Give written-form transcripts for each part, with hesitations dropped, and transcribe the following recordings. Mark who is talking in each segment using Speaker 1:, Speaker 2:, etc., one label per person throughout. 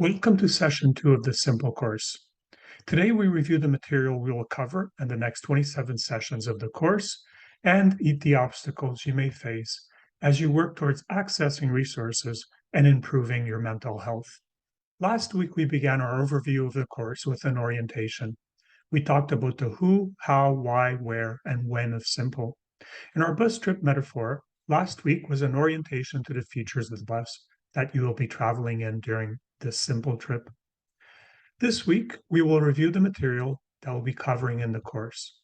Speaker 1: Welcome to session 2 of the Simple course. Today we review the material we will cover in the next 27 sessions of the course and eat the obstacles you may face as you work towards accessing resources and improving your mental health. Last week we began our overview of the course with an orientation. We talked about the who, how, why, where, and when of Simple. In our bus trip metaphor, last week was an orientation to the features of the bus that you will be traveling in during this Simple trip. This week, we will review the material that we'll be covering in the course.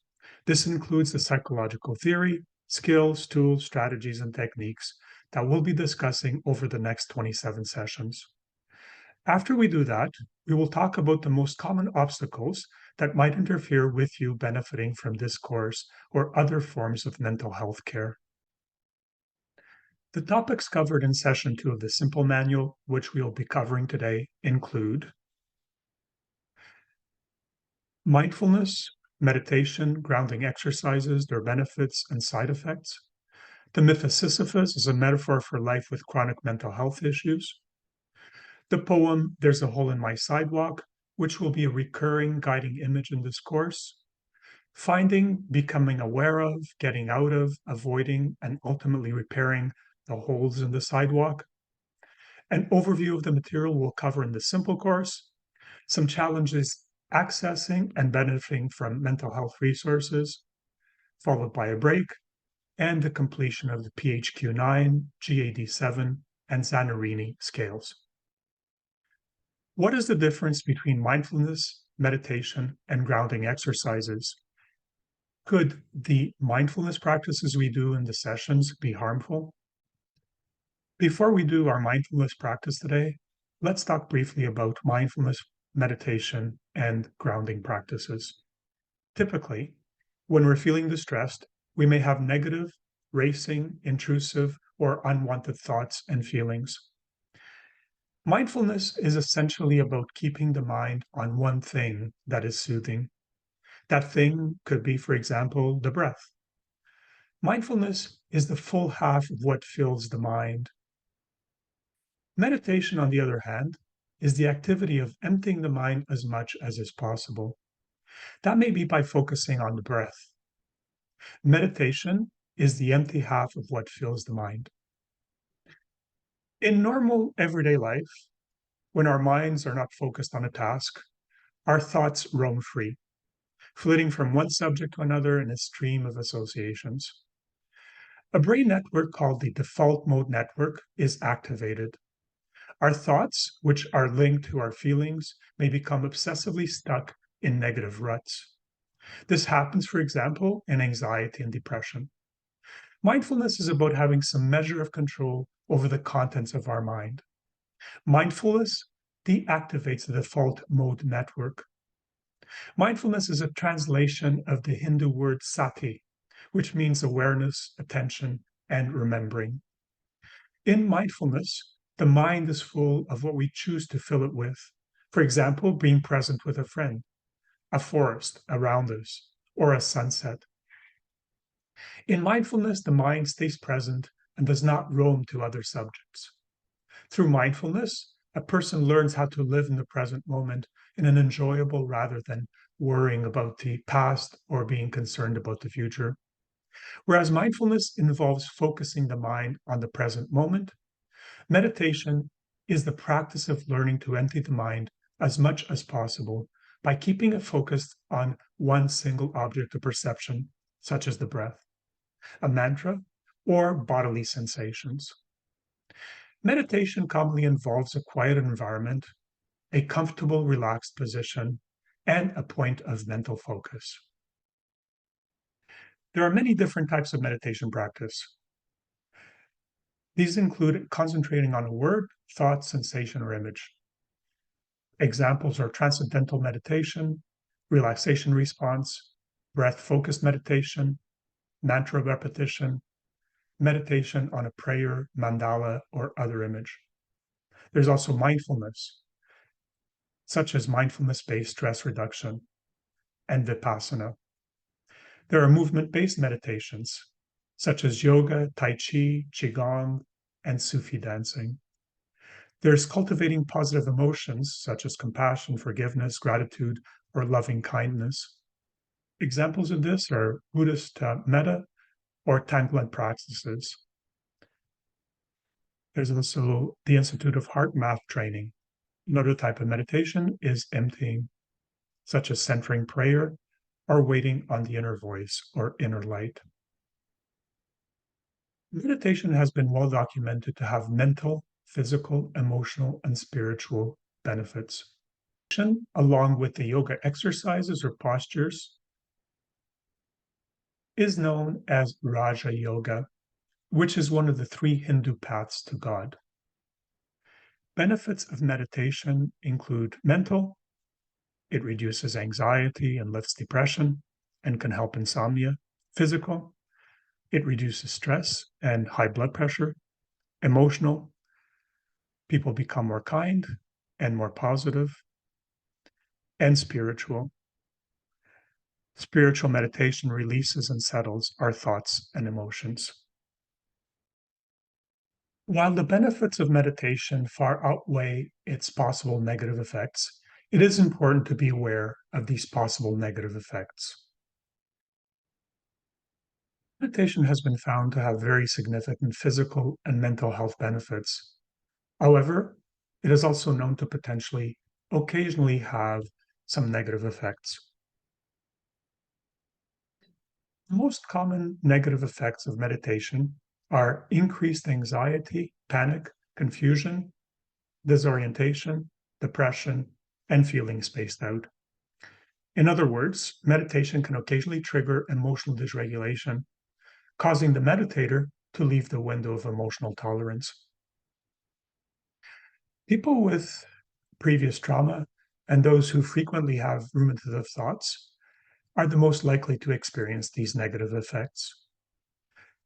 Speaker 1: This includes the psychological theory, skills, tools, strategies, and techniques that we'll be discussing over the next 27 sessions. After we do that, we will talk about the most common obstacles that might interfere with you benefiting from this course or other forms of mental health care. The topics covered in session 2 of the Simple Manual, which we will be covering today, include mindfulness, meditation, grounding exercises, their benefits and side effects. The myth of Sisyphus is a metaphor for life with chronic mental health issues. The poem, There's a Hole in My Sidewalk, which will be a recurring guiding image in this course. Finding, becoming aware of, getting out of, avoiding, and ultimately repairing the holes in the sidewalk. An overview of the material we'll cover in the Simple course. Some challenges accessing and benefiting from mental health resources, followed by a break, and the completion of the PHQ-9, GAD-7, and Zanarini scales. What is the difference between mindfulness, meditation, and grounding exercises? Could the mindfulness practices we do in the sessions be harmful? Before we do our mindfulness practice today, let's talk briefly about mindfulness, meditation, and grounding practices. Typically, when we're feeling distressed, we may have negative, racing, intrusive, or unwanted thoughts and feelings. Mindfulness is essentially about keeping the mind on one thing that is soothing. That thing could be, for example, the breath. Mindfulness is the full half of what fills the mind. Meditation, on the other hand, is the activity of emptying the mind as much as is possible. That may be by focusing on the breath. Meditation is the empty half of what fills the mind. In normal everyday life, when our minds are not focused on a task, our thoughts roam free, flitting from one subject to another in a stream of associations. A brain network called the default mode network is activated. Our thoughts, which are linked to our feelings, may become obsessively stuck in negative ruts. This happens, for example, in anxiety and depression. Mindfulness is about having some measure of control over the contents of our mind. Mindfulness deactivates the default mode network. Mindfulness is a translation of the Hindu word sati, which means awareness, attention, and remembering. In mindfulness, the mind is full of what we choose to fill it with. For example, being present with a friend, a forest around us, or a sunset. In mindfulness, the mind stays present and does not roam to other subjects. Through mindfulness, a person learns how to live in the present moment in an enjoyable rather than worrying about the past or being concerned about the future. Whereas mindfulness involves focusing the mind on the present moment, meditation is the practice of learning to empty the mind as much as possible by keeping it focused on one single object of perception, such as the breath, a mantra, or bodily sensations. Meditation commonly involves a quiet environment, a comfortable, relaxed position, and a point of mental focus. There are many different types of meditation practice. These include concentrating on a word, thought, sensation, or image. Examples are transcendental meditation, relaxation response, breath-focused meditation, mantra repetition, meditation on a prayer, mandala, or other image. There's also mindfulness, such as mindfulness-based stress reduction and vipassana. There are movement-based meditations, such as yoga, tai chi, qigong, and Sufi dancing. There's cultivating positive emotions such as compassion, forgiveness, gratitude, or loving kindness. Examples of this are Buddhist metta or Tanglen practices. There's also the Institute of Heart Math training. Another type of meditation is emptying, such as centering prayer or waiting on the inner voice or inner light. Meditation has been well documented to have mental, physical, emotional, and spiritual benefits. Along with the yoga exercises or postures, is known as Raja Yoga, which is one of the three Hindu paths to God. Benefits of meditation include mental, it reduces anxiety and lifts depression and can help insomnia. Physical, it reduces stress and high blood pressure. Emotional, people become more kind and more positive. And spiritual, spiritual meditation releases and settles our thoughts and emotions. While the benefits of meditation far outweigh its possible negative effects, it is important to be aware of these possible negative effects. Meditation has been found to have very significant physical and mental health benefits. However, it is also known to potentially occasionally have some negative effects. The most common negative effects of meditation are increased anxiety, panic, confusion, disorientation, depression, and feeling spaced out. In other words, meditation can occasionally trigger emotional dysregulation, causing the meditator to leave the window of emotional tolerance. People with previous trauma and those who frequently have ruminative thoughts are the most likely to experience these negative effects.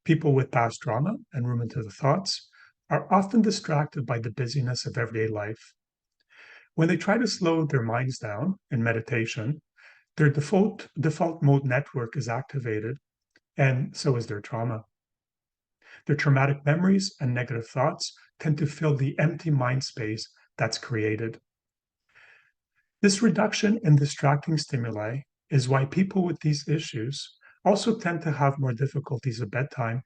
Speaker 1: People with past trauma and ruminative thoughts are often distracted by the busyness of everyday life. When they try to slow their minds down in meditation, their default mode network is activated, and so is their trauma. Their traumatic memories and negative thoughts tend to fill the empty mind space that's created. This reduction in distracting stimuli is why people with these issues also tend to have more difficulties at bedtime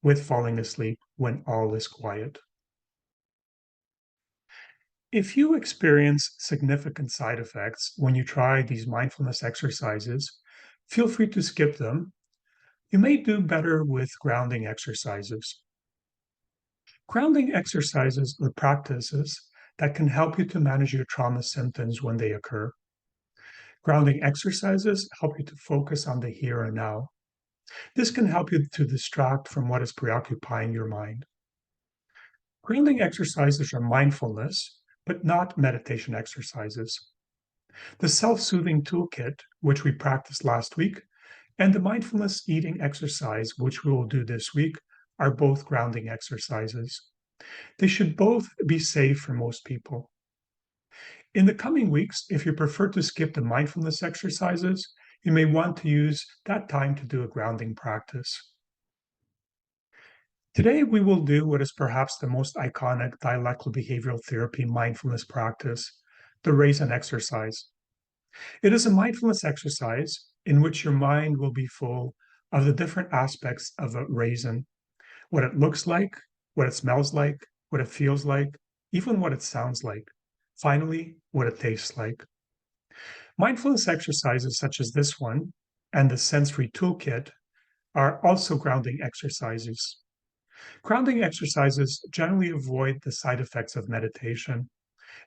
Speaker 1: with falling asleep when all is quiet. If you experience significant side effects when you try these mindfulness exercises, feel free to skip them. You may do better with grounding exercises. Grounding exercises are practices that can help you to manage your trauma symptoms when they occur. Grounding exercises help you to focus on the here and now. This can help you to distract from what is preoccupying your mind. Grounding exercises are mindfulness, but not meditation exercises. The self-soothing toolkit, which we practiced last week, and the mindfulness eating exercise, which we will do this week, are both grounding exercises. They should both be safe for most people. In the coming weeks, if you prefer to skip the mindfulness exercises, you may want to use that time to do a grounding practice. Today, we will do what is perhaps the most iconic dialectical behavioral therapy mindfulness practice, the raisin exercise. It is a mindfulness exercise in which your mind will be full of the different aspects of a raisin, what it looks like, what it smells like, what it feels like, even what it sounds like. Finally, what it tastes like. Mindfulness exercises such as this one and the sensory toolkit are also grounding exercises. Grounding exercises generally avoid the side effects of meditation,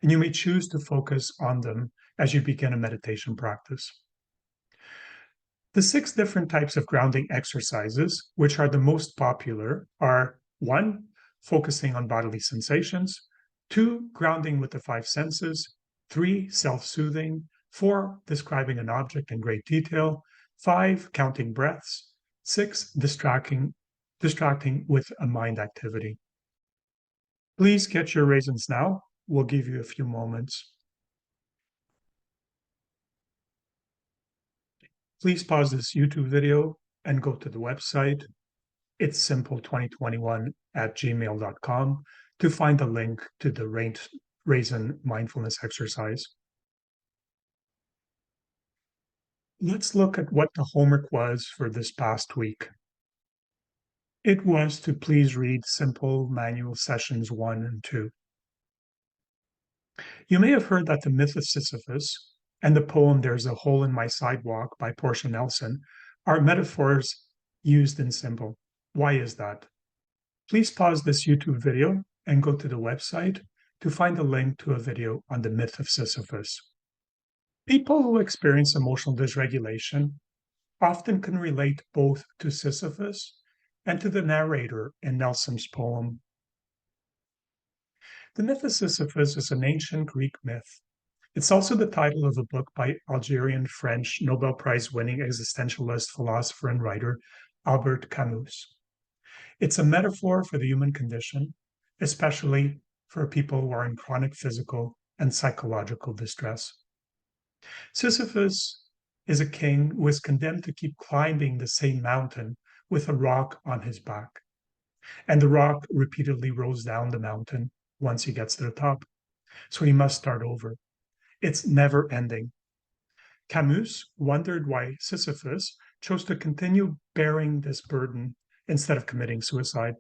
Speaker 1: and you may choose to focus on them as you begin a meditation practice. The 6 different types of grounding exercises, which are the most popular, are 1, focusing on bodily sensations, 2, grounding with the 5 senses, 3, self-soothing, 4, describing an object in great detail, 5, counting breaths, 6, distracting with a mind activity. Please get your raisins now. We'll give you a few moments. Please pause this YouTube video and go to the website. It's simple2021 at gmail.com to find the link to the raisin mindfulness exercise. Let's look at what the homework was for this past week. It was to please read simple manual sessions 1 and 2. You may have heard that the myth of Sisyphus and the poem There's a Hole in My Sidewalk by Portia Nelson are metaphors used in symbol. Why is that? Please pause this YouTube video and go to the website to find a link to a video on the myth of Sisyphus. People who experience emotional dysregulation often can relate both to Sisyphus and to the narrator in Nelson's poem. The myth of Sisyphus is an ancient Greek myth. It's also the title of a book by Algerian-French Nobel Prize-winning existentialist, philosopher, and writer Albert Camus. It's a metaphor for the human condition, especially for people who are in chronic physical and psychological distress. Sisyphus is a king who is condemned to keep climbing the same mountain with a rock on his back. And the rock repeatedly rolls down the mountain once he gets to the top. So he must start over. It's never ending. Camus wondered why Sisyphus chose to continue bearing this burden instead of committing suicide.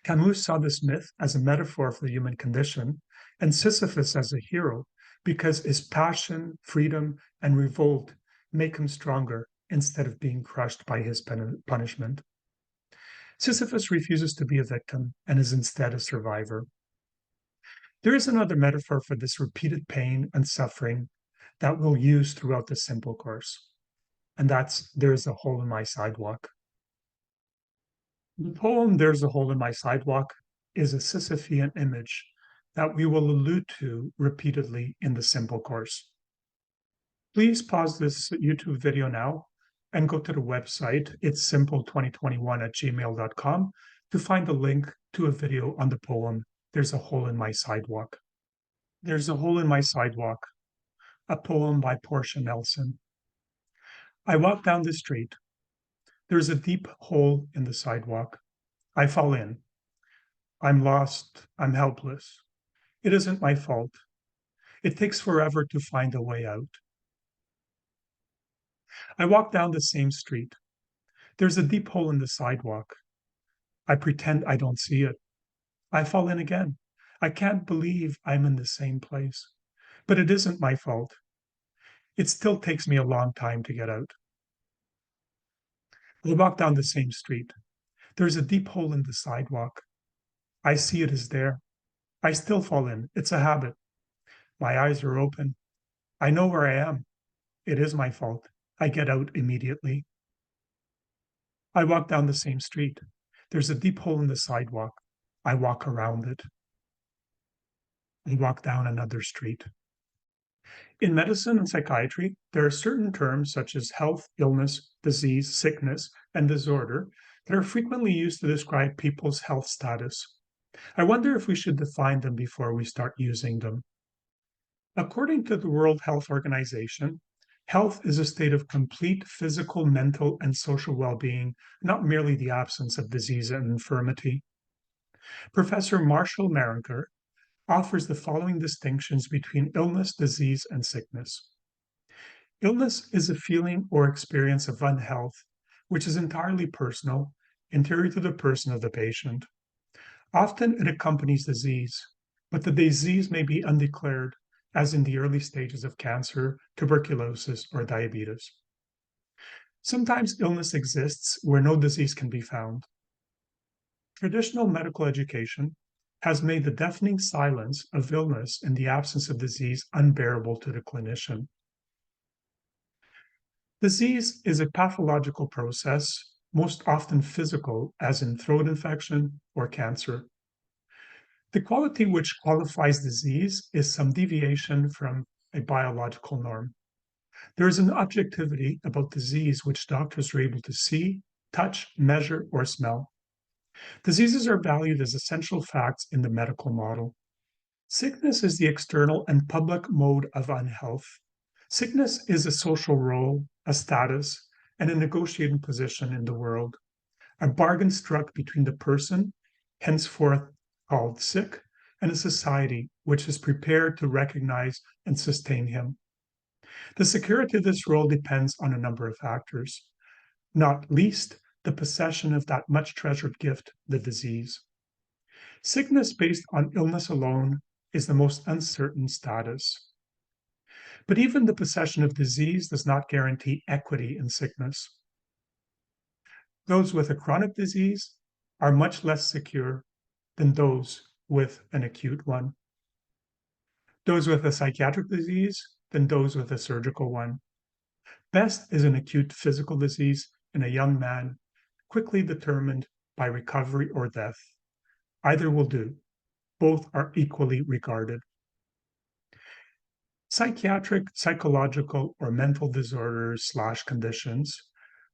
Speaker 1: Camus saw this myth as a metaphor for the human condition and Sisyphus as a hero because his passion, freedom, and revolt make him stronger instead of being crushed by his punishment. Sisyphus refuses to be a victim and is instead a survivor. There is another metaphor for this repeated pain and suffering that we'll use throughout the simple course, and that's There's a Hole in My Sidewalk. The poem There's a Hole in My Sidewalk is a Sisyphean image that we will allude to repeatedly in the simple course. Please pause this YouTube video now and go to the website, it's simple2021@gmail.com, to find the link to a video on the poem There's a Hole in My Sidewalk. There's a Hole in My Sidewalk, a poem by Portia Nelson. I walk down the street. There's a deep hole in the sidewalk. I fall in. I'm lost. I'm helpless. It isn't my fault. It takes forever to find a way out. I walk down the same street. There's a deep hole in the sidewalk. I pretend I don't see it. I fall in again. I can't believe I'm in the same place. But it isn't my fault. It still takes me a long time to get out. I walk down the same street. There's a deep hole in the sidewalk. I see it is there. I still fall in. It's a habit. My eyes are open. I know where I am. It is my fault. I get out immediately. I walk down the same street. There's a deep hole in the sidewalk. I walk around it. I walk down another street. In medicine and psychiatry, there are certain terms such as health, illness, disease, sickness, and disorder that are frequently used to describe people's health status. I wonder if we should define them before we start using them. According to the World Health Organization, health is a state of complete physical, mental, and social well-being, not merely the absence of disease and infirmity. Professor Marshall Marinker offers the following distinctions between illness, disease, and sickness. Illness is a feeling or experience of unhealth, which is entirely personal, interior to the person of the patient. Often it accompanies disease, but the disease may be undeclared, as in the early stages of cancer, tuberculosis, or diabetes. Sometimes illness exists where no disease can be found. Traditional medical education has made the deafening silence of illness in the absence of disease unbearable to the clinician. Disease is a pathological process, most often physical, as in throat infection or cancer. The quality which qualifies disease is some deviation from a biological norm. There is an objectivity about disease which doctors are able to see, touch, measure, or smell. Diseases are valued as essential facts in the medical model. Sickness is the external and public mode of unhealth. Sickness is a social role, a status, and a negotiating position in the world, a bargain struck between the person, henceforth called sick, and a society which is prepared to recognize and sustain him. The security of this role depends on a number of factors, not least the possession of that much treasured gift, the disease. Sickness based on illness alone is the most uncertain status. But even the possession of disease does not guarantee equity in sickness. Those with a chronic disease are much less secure than those with an acute one. Those with a psychiatric disease than those with a surgical one. Best is an acute physical disease in a young man, quickly determined by recovery or death. Either will do. Both are equally regarded. Psychiatric, psychological, or mental disorders/conditions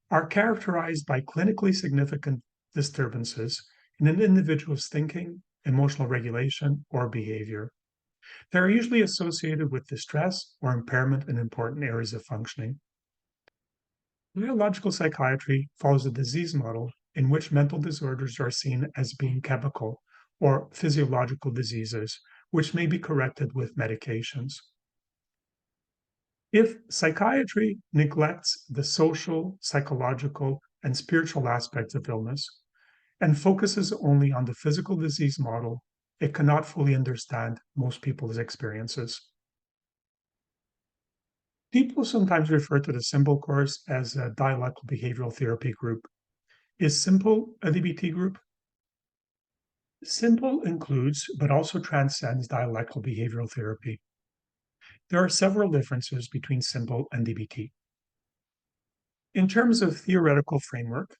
Speaker 1: are characterized by clinically significant disturbances in an individual's thinking, emotional regulation, or behavior. They are usually associated with distress or impairment in important areas of functioning. Biological psychiatry follows a disease model in which mental disorders are seen as being chemical or physiological diseases, which may be corrected with medications. If psychiatry neglects the social, psychological, and spiritual aspects of illness and focuses only on the physical disease model, it cannot fully understand most people's experiences. People sometimes refer to the Simple course as a dialectical behavioral therapy group. Is Simple a DBT group? Simple includes, but also transcends dialectical behavioral therapy. There are several differences between Simple and DBT. In terms of theoretical framework,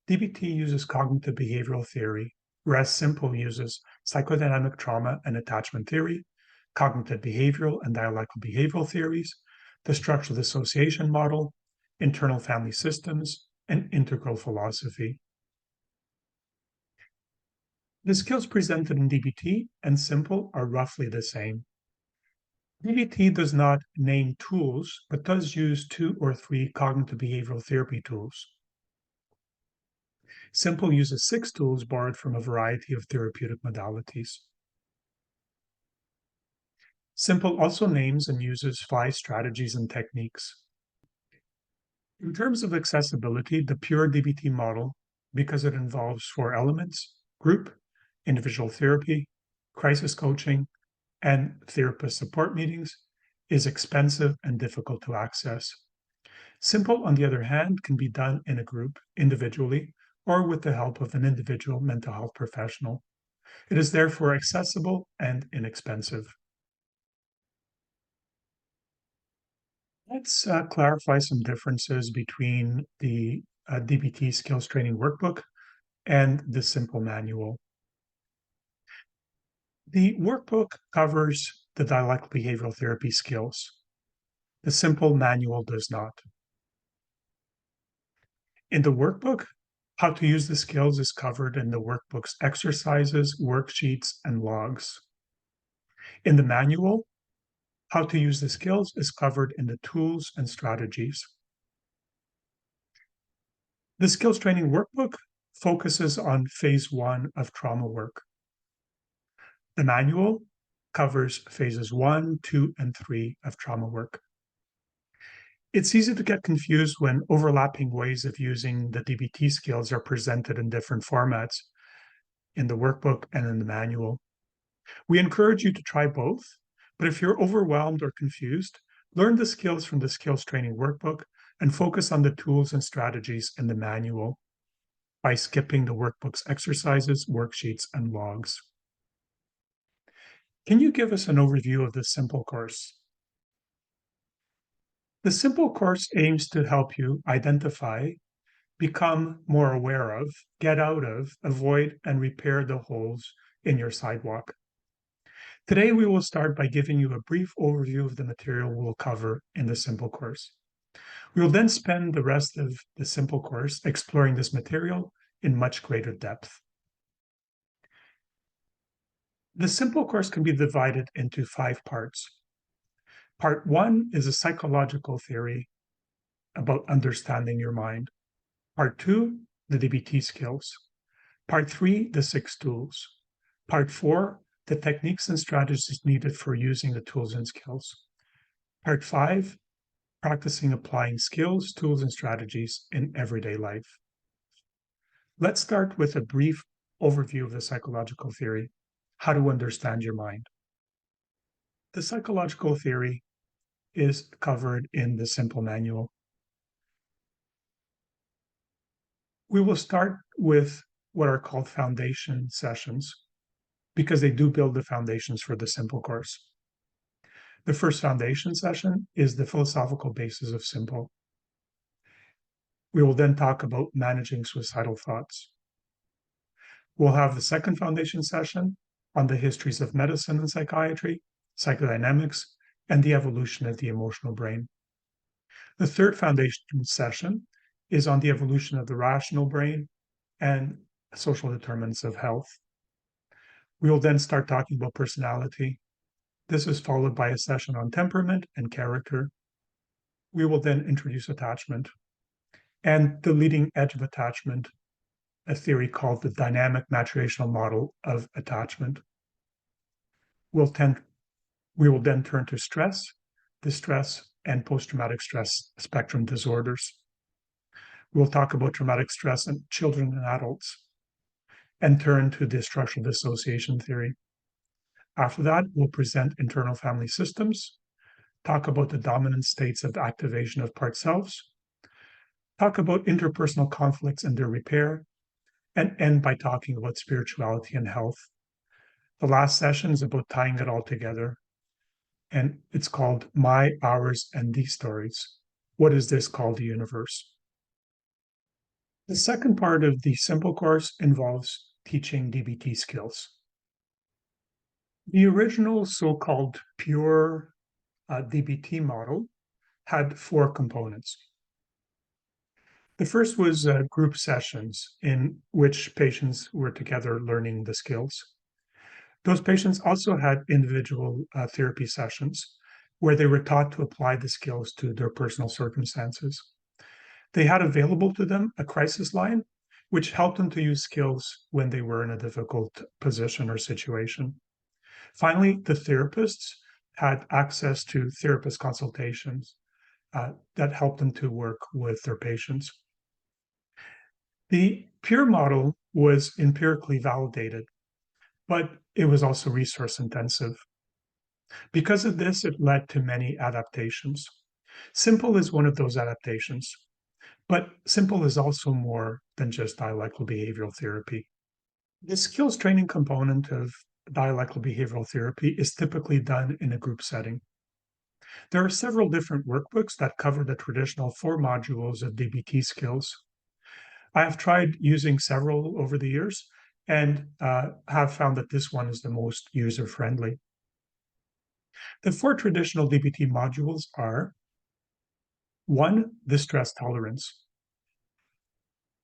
Speaker 1: DBT uses cognitive behavioral theory, whereas Simple uses psychodynamic trauma and attachment theory, cognitive behavioral and dialectical behavioral theories, the structural dissociation model, internal family systems, and integral philosophy. The skills presented in DBT and Simple are roughly the same. DBT does not name tools, but does use 2 or 3 cognitive behavioral therapy tools. Simple uses 6 tools borrowed from a variety of therapeutic modalities. Simple also names and uses 5 strategies and techniques. In terms of accessibility, the pure DBT model, because it involves 4 elements, group, individual therapy, crisis coaching, and therapist support meetings, is expensive and difficult to access. Simple, on the other hand, can be done in a group, individually, or with the help of an individual mental health professional. It is therefore accessible and inexpensive. Let's clarify some differences between the DBT Skills Training Workbook and the Simple Manual. The workbook covers the dialectical behavioral therapy skills. The Simple Manual does not. In the workbook, how to use the skills is covered in the workbook's exercises, worksheets, and logs. In the manual, how to use the skills is covered in the tools and strategies. The skills training workbook focuses on phase 1 of trauma work. The manual covers phases 1, 2, and 3 of trauma work. It's easy to get confused when overlapping ways of using the DBT skills are presented in different formats in the workbook and in the manual. We encourage you to try both, but if you're overwhelmed or confused, learn the skills from the skills training workbook and focus on the tools and strategies in the manual by skipping the workbook's exercises, worksheets, and logs. Can you give us an overview of the Simple course? The Simple course aims to help you identify, become more aware of, get out of, avoid, and repair the holes in your sidewalk. Today, we will start by giving you a brief overview of the material we'll cover in the Simple course. We will then spend the rest of the Simple course exploring this material in much greater depth. The Simple course can be divided into 5 parts. Part 1 is a psychological theory about understanding your mind. Part 2, the DBT skills. Part 3, the 6 tools. Part 4, the techniques and strategies needed for using the tools and skills. Part 5, practicing applying skills, tools, and strategies in everyday life. Let's start with a brief overview of the psychological theory, how to understand your mind. The psychological theory is covered in the simple manual. We will start with what are called foundation sessions because they do build the foundations for the simple course. The first foundation session is the philosophical basis of simple. We will then talk about managing suicidal thoughts. We'll have the second foundation session on the histories of medicine and psychiatry, psychodynamics, and the evolution of the emotional brain. The third foundation session is on the evolution of the rational brain and social determinants of health. We will then start talking about personality. This is followed by a session on temperament and character. We will then introduce attachment and the leading edge of attachment, a theory called the dynamic maturational model of attachment. We will then turn to stress, distress, and post-traumatic stress spectrum disorders. We'll talk about traumatic stress in children and adults and turn to the structural dissociation theory. After that, we'll present internal family systems, talk about the dominant states of activation of part selves, talk about interpersonal conflicts and their repair, and end by talking about spirituality and health. The last session is about tying it all together, and it's called My, Ours, and These Stories. What is this called the universe? The second part of the simple course involves teaching DBT skills. The original so-called pure DBT model had 4 components. The first was group sessions in which patients were together learning the skills. Those patients also had individual therapy sessions where they were taught to apply the skills to their personal circumstances. They had available to them a crisis line, which helped them to use skills when they were in a difficult position or situation. Finally, the therapists had access to therapist consultations that helped them to work with their patients. The peer model was empirically validated, but it was also resource intensive. Because of this, it led to many adaptations. Simple is one of those adaptations, but simple is also more than just dialectical behavioral therapy. The skills training component of dialectical behavioral therapy is typically done in a group setting. There are several different workbooks that cover the traditional 4 modules of DBT skills. I have tried using several over the years and have found that this one is the most user-friendly. The 4 traditional DBT modules are 1, the stress tolerance.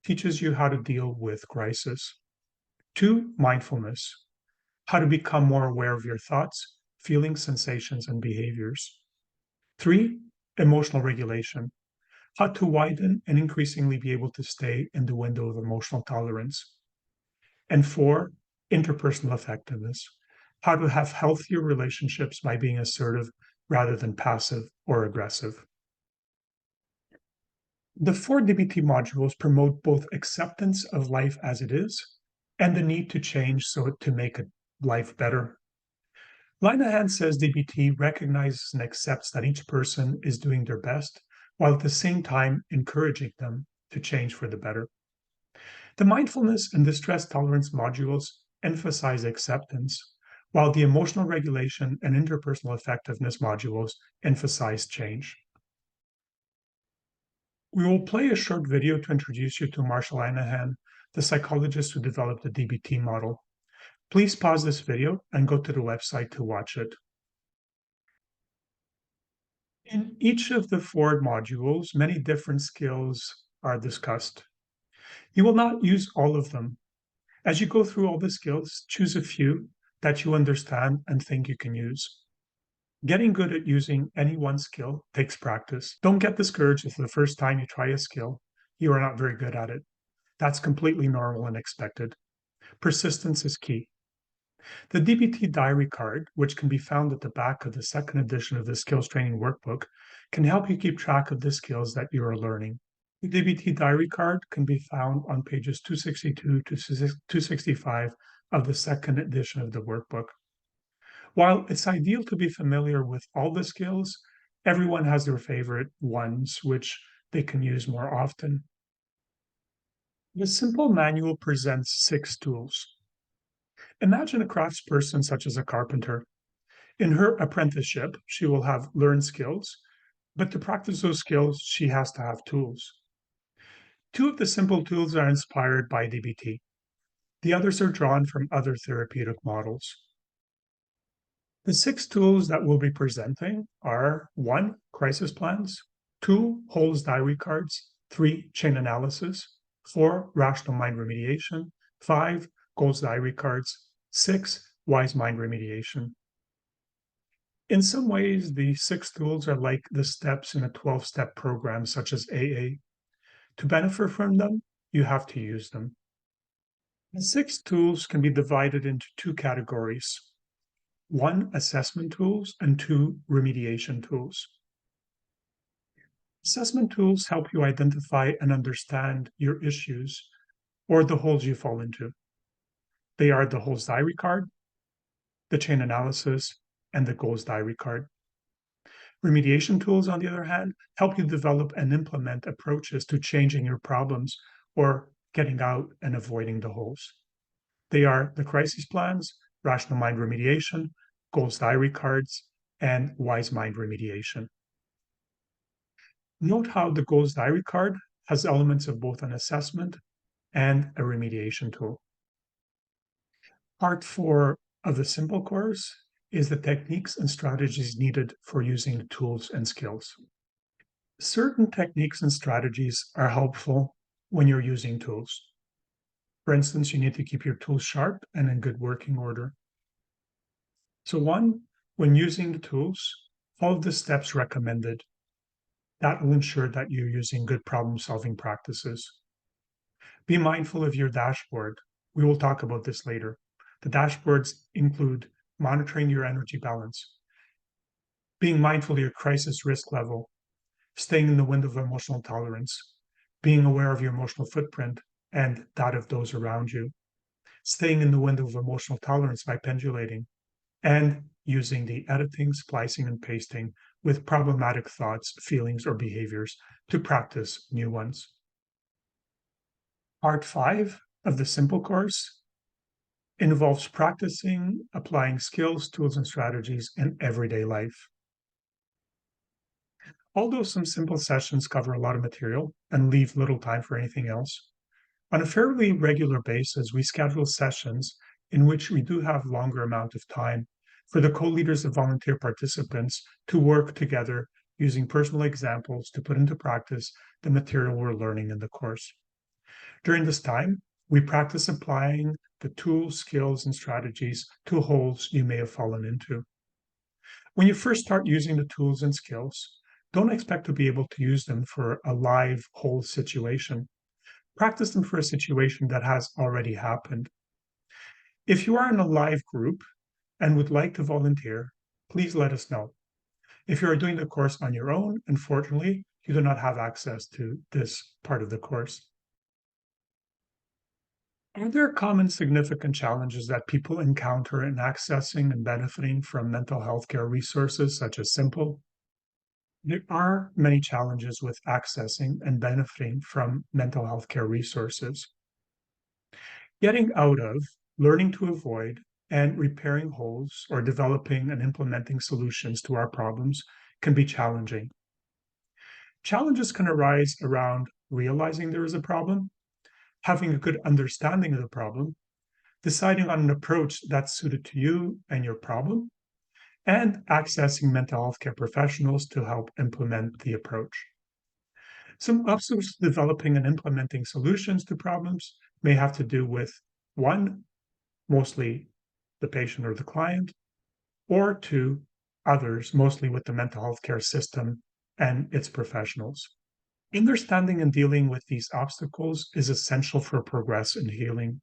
Speaker 1: Teaches you how to deal with crisis. 2, mindfulness. How to become more aware of your thoughts, feelings, sensations, and behaviors. 3, emotional regulation. How to widen and increasingly be able to stay in the window of emotional tolerance. And 4, interpersonal effectiveness. How to have healthier relationships by being assertive rather than passive or aggressive. The 4 DBT modules promote both acceptance of life as it is and the need to change so to make life better. Linehan says DBT recognizes and accepts that each person is doing their best, while at the same time encouraging them to change for the better. The mindfulness and the stress tolerance modules emphasize acceptance, while the emotional regulation and interpersonal effectiveness modules emphasize change. We will play a short video to introduce you to Marshall Linehan, the psychologist who developed the DBT model. Please pause this video and go to the website to watch it. In each of the 4 modules, many different skills are discussed. You will not use all of them. As you go through all the skills, choose a few that you understand and think you can use. Getting good at using any one skill takes practice. Don't get discouraged if the first time you try a skill, you are not very good at it. That's completely normal and expected. Persistence is key. The DBT diary card, which can be found at the back of the second edition of the skills training workbook, can help you keep track of the skills that you are learning. The DBT diary card can be found on pages 262 to 265 of the second edition of the workbook. While it's ideal to be familiar with all the skills, everyone has their favorite ones, which they can use more often. The simple manual presents 6 tools. Imagine a craftsperson such as a carpenter. In her apprenticeship, she will have learned skills, but to practice those skills, she has to have tools. 2 of the simple tools are inspired by DBT. The others are drawn from other therapeutic models. The 6 tools that we'll be presenting are 1, crisis plans, 2, Hole's diary cards, 3, chain analysis, 4, rational mind remediation, 5, goals diary cards, 6, wise mind remediation. In some ways, the 6 tools are like the steps in a 12-step program such as AA. To benefit from them, you have to use them. The 6 tools can be divided into 2 categories. 1, assessment tools, and 2, remediation tools. Assessment tools help you identify and understand your issues or the holes you fall into. They are the holes diary card, the chain analysis, and the goals diary card. Remediation tools, on the other hand, help you develop and implement approaches to changing your problems or getting out and avoiding the holes. They are the crisis plans, rational mind remediation, goals diary cards, and wise mind remediation. Note how the goals diary card has elements of both an assessment and a remediation tool. Part 4 of the simple course is the techniques and strategies needed for using the tools and skills. Certain techniques and strategies are helpful when you're using tools. For instance, you need to keep your tools sharp and in good working order. So 1, when using the tools, follow the steps recommended. That will ensure that you're using good problem-solving practices. Be mindful of your dashboard. We will talk about this later. The dashboards include monitoring your energy balance, being mindful of your crisis risk level, staying in the window of emotional tolerance, being aware of your emotional footprint and that of those around you, staying in the window of emotional tolerance by pendulating, and using the editing, splicing, and pasting with problematic thoughts, feelings, or behaviors to practice new ones. Part 5 of the simple course involves practicing applying skills, tools, and strategies in everyday life. Although some simple sessions cover a lot of material and leave little time for anything else, on a fairly regular basis, we schedule sessions in which we do have longer amount of time for the co-leaders and volunteer participants to work together using personal examples to put into practice the material we're learning in the course. During this time, we practice applying the tools, skills, and strategies to holes you may have fallen into. When you first start using the tools and skills, don't expect to be able to use them for a live hole situation. Practice them for a situation that has already happened. If you are in a live group and would like to volunteer, please let us know. If you are doing the course on your own, unfortunately, you do not have access to this part of the course. Are there common significant challenges that people encounter in accessing and benefiting from mental health care resources such as Simple? There are many challenges with accessing and benefiting from mental health care resources. Getting out of, learning to avoid, and repairing holes or developing and implementing solutions to our problems can be challenging. Challenges can arise around realizing there is a problem, having a good understanding of the problem, deciding on an approach that's suited to you and your problem, and accessing mental health care professionals to help implement the approach. Some obstacles to developing and implementing solutions to problems may have to do with 1, mostly the patient or the client, or 2, others, mostly with the mental health care system and its professionals. Understanding and dealing with these obstacles is essential for progress in healing.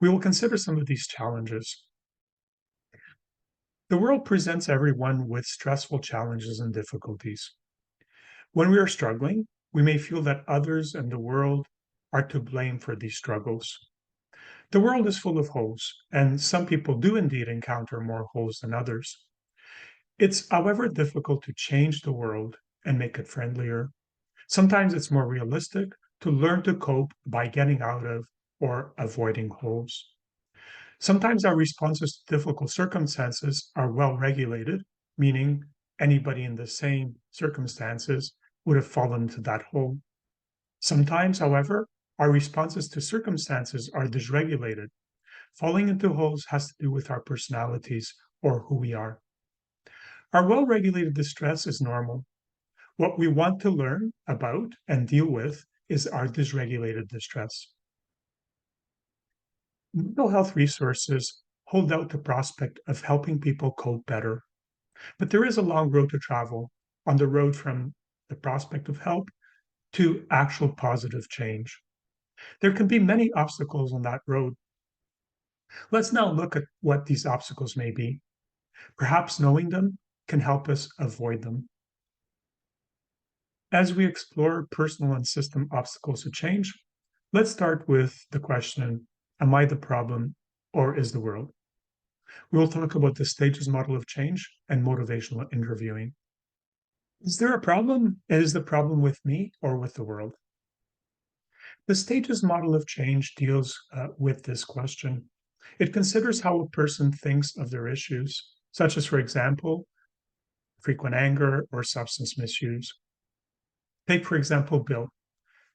Speaker 1: We will consider some of these challenges. The world presents everyone with stressful challenges and difficulties. When we are struggling, we may feel that others and the world are to blame for these struggles. The world is full of holes, and some people do indeed encounter more holes than others. It's, however, difficult to change the world and make it friendlier. Sometimes it's more realistic to learn to cope by getting out of or avoiding holes. Sometimes our responses to difficult circumstances are well regulated, meaning anybody in the same circumstances would have fallen into that hole. Sometimes, however, our responses to circumstances are dysregulated. Falling into holes has to do with our personalities or who we are. Our well regulated distress is normal. What we want to learn about and deal with is our dysregulated distress. Mental health resources hold out the prospect of helping people cope better, but there is a long road to travel on the road from the prospect of help to actual positive change. There can be many obstacles on that road. Let's now look at what these obstacles may be. Perhaps knowing them can help us avoid them. As we explore personal and system obstacles to change, let's start with the question, am I the problem or is the world? We will talk about the stages model of change and motivational interviewing. Is there a problem? Is the problem with me or with the world? The stages model of change deals with this question. It considers how a person thinks of their issues, such as, for example, frequent anger or substance misuse. Take, for example, Bill,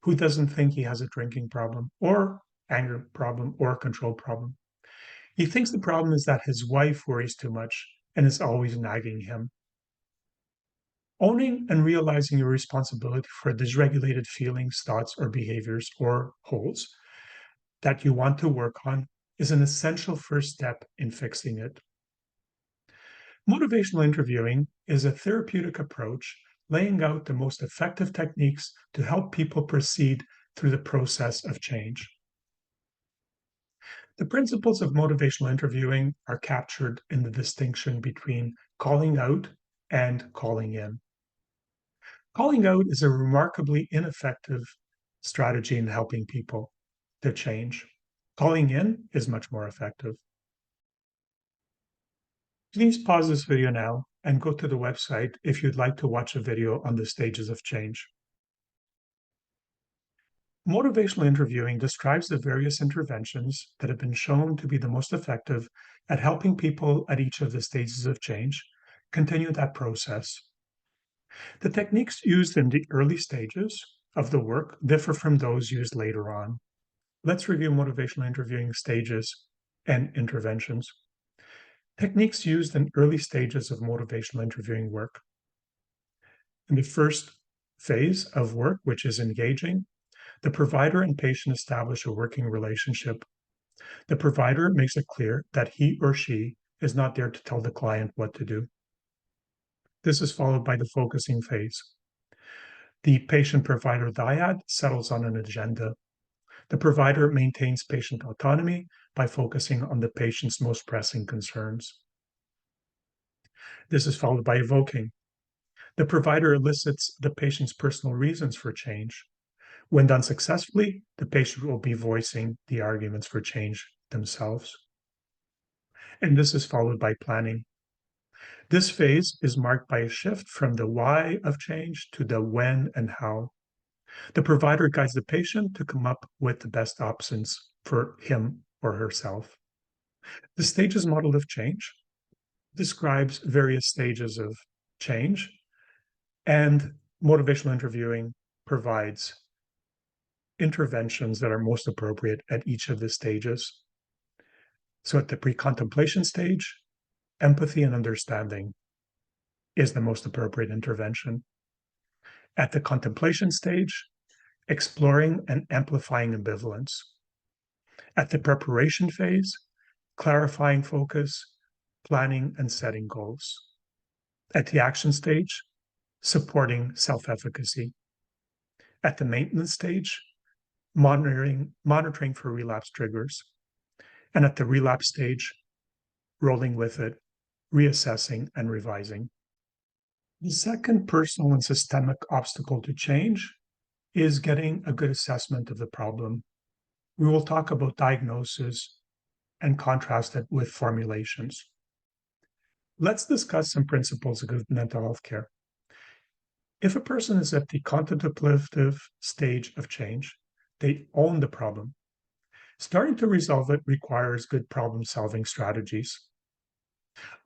Speaker 1: who doesn't think he has a drinking problem or anger problem or a control problem. He thinks the problem is that his wife worries too much and is always nagging him. Owning and realizing your responsibility for dysregulated feelings, thoughts, or behaviors or holes that you want to work on is an essential first step in fixing it. Motivational interviewing is a therapeutic approach laying out the most effective techniques to help people proceed through the process of change. The principles of motivational interviewing are captured in the distinction between calling out and calling in. Calling out is a remarkably ineffective strategy in helping people to change. Calling in is much more effective. Please pause this video now and go to the website if you'd like to watch a video on the stages of change. Motivational interviewing describes the various interventions that have been shown to be the most effective at helping people at each of the stages of change continue that process. The techniques used in the early stages of the work differ from those used later on. Let's review motivational interviewing stages and interventions. Techniques used in early stages of motivational interviewing work. In the first phase of work, which is engaging, the provider and patient establish a working relationship. The provider makes it clear that he or she is not there to tell the client what to do. This is followed by the focusing phase. The patient-provider dyad settles on an agenda. The provider maintains patient autonomy by focusing on the patient's most pressing concerns. This is followed by evoking. The provider elicits the patient's personal reasons for change. When done successfully, the patient will be voicing the arguments for change themselves. And this is followed by planning. This phase is marked by a shift from the why of change to the when and how. The provider guides the patient to come up with the best options for him or herself. The stages model of change describes various stages of change, and motivational interviewing provides interventions that are most appropriate at each of the stages. So at the pre-contemplation stage, empathy and understanding is the most appropriate intervention. At the contemplation stage, exploring and amplifying ambivalence. At the preparation phase, clarifying focus, planning and setting goals. At the action stage, supporting self-efficacy. At the maintenance stage, monitoring for relapse triggers. and at the relapse stage, rolling with it, reassessing, and revising. The second personal and systemic obstacle to change is getting a good assessment of the problem. We will talk about diagnosis and contrast it with formulations. Let's discuss some principles of good mental health care. If a person is at the contemplative stage of change, they own the problem. Starting to resolve it requires good problem-solving strategies.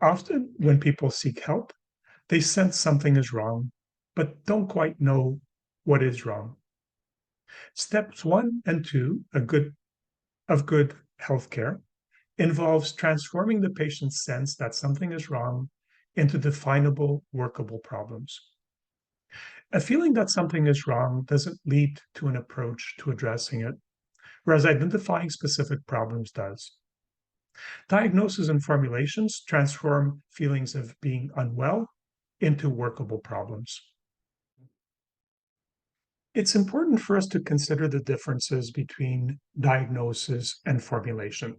Speaker 1: Often, when people seek help, they sense something is wrong, but don't quite know what is wrong. Steps 1 and 2 of good healthcare involves transforming the patient's sense that something is wrong into definable, workable problems. A feeling that something is wrong doesn't lead to an approach to addressing it, whereas identifying specific problems does. Diagnosis and formulations transform feelings of being unwell into workable problems. It's important for us to consider the differences between diagnosis and formulation.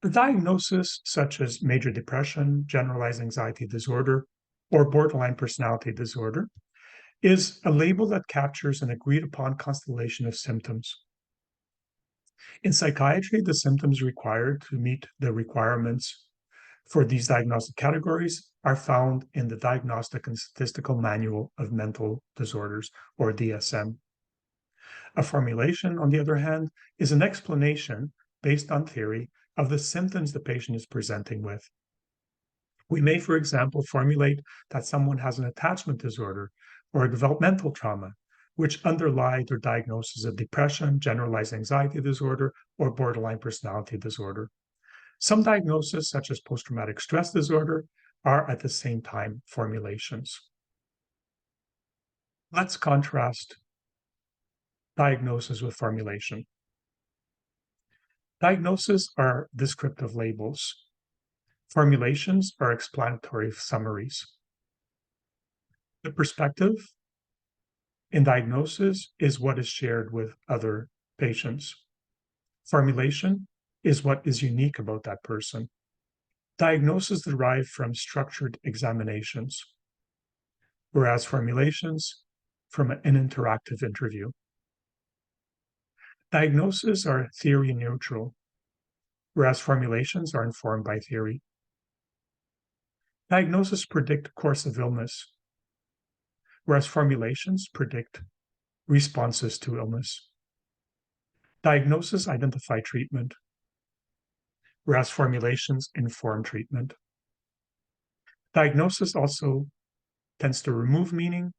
Speaker 1: The diagnosis, such as major depression, generalized anxiety disorder, or borderline personality disorder, is a label that captures an agreed upon constellation of symptoms. In psychiatry, the symptoms required to meet the requirements for these diagnostic categories are found in the Diagnostic and Statistical Manual of Mental Disorders, or DSM. A formulation, on the other hand, is an explanation based on theory of the symptoms the patient is presenting with. We may, for example, formulate that someone has an attachment disorder or a developmental trauma, which underlie their diagnosis of depression, generalized anxiety disorder, or borderline personality disorder. Some diagnoses, such as post-traumatic stress disorder, are at the same time formulations. Let's contrast diagnosis with formulation. Diagnoses are descriptive labels. Formulations are explanatory summaries. The perspective in diagnosis is what is shared with other patients. Formulation is what is unique about that person. Diagnoses derive from structured examinations, whereas formulations from an interactive interview. Diagnoses are theory neutral, whereas formulations are informed by theory. Diagnoses predict course of illness, whereas formulations predict responses to illness. Diagnoses identify treatment, whereas formulations inform treatment. Diagnosis also tends to remove meaning,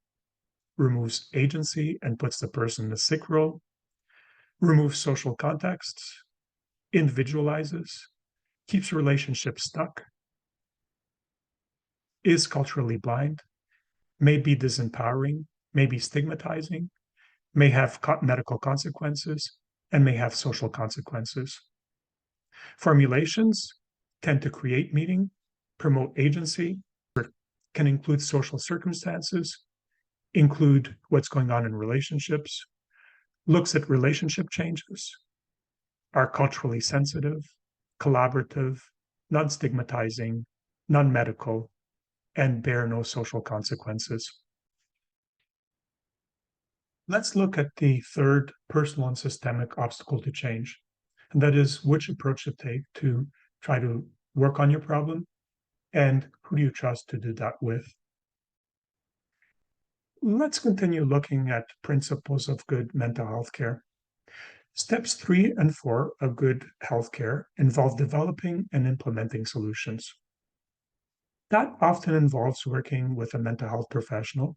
Speaker 1: removes agency and puts the person in a sick role, removes social context, individualizes, keeps relationships stuck, is culturally blind, may be disempowering, may be stigmatizing, may have medical consequences, and may have social consequences. Formulations tend to create meaning, promote agency, can include social circumstances, include what's going on in relationships, looks at relationship changes, are culturally sensitive, collaborative, non-stigmatizing, non-medical, and bear no social consequences. Let's look at the third personal and systemic obstacle to change, and that is which approach to take to try to work on your problem and who do you trust to do that with. Let's continue looking at principles of good mental health care. Steps 3 and 4 of good healthcare involve developing and implementing solutions. That often involves working with a mental health professional,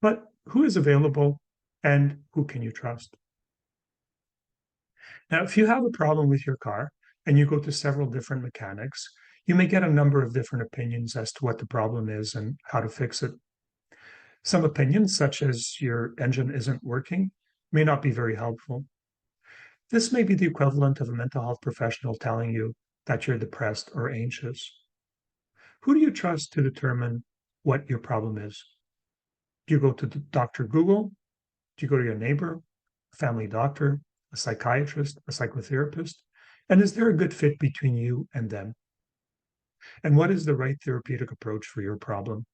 Speaker 1: but who is available and who can you trust? Now, if you have a problem with your car and you go to several different mechanics, you may get a number of different opinions as to what the problem is and how to fix it. Some opinions, such as your engine isn't working, may not be very helpful. This may be the equivalent of a mental health professional telling you that you're depressed or anxious. Who do you trust to determine what your problem is? Do you go to Dr. Google? Do you go to your neighbor, a family doctor, a psychiatrist, a psychotherapist? And is there a good fit between you and them? And what is the right therapeutic approach for your problem?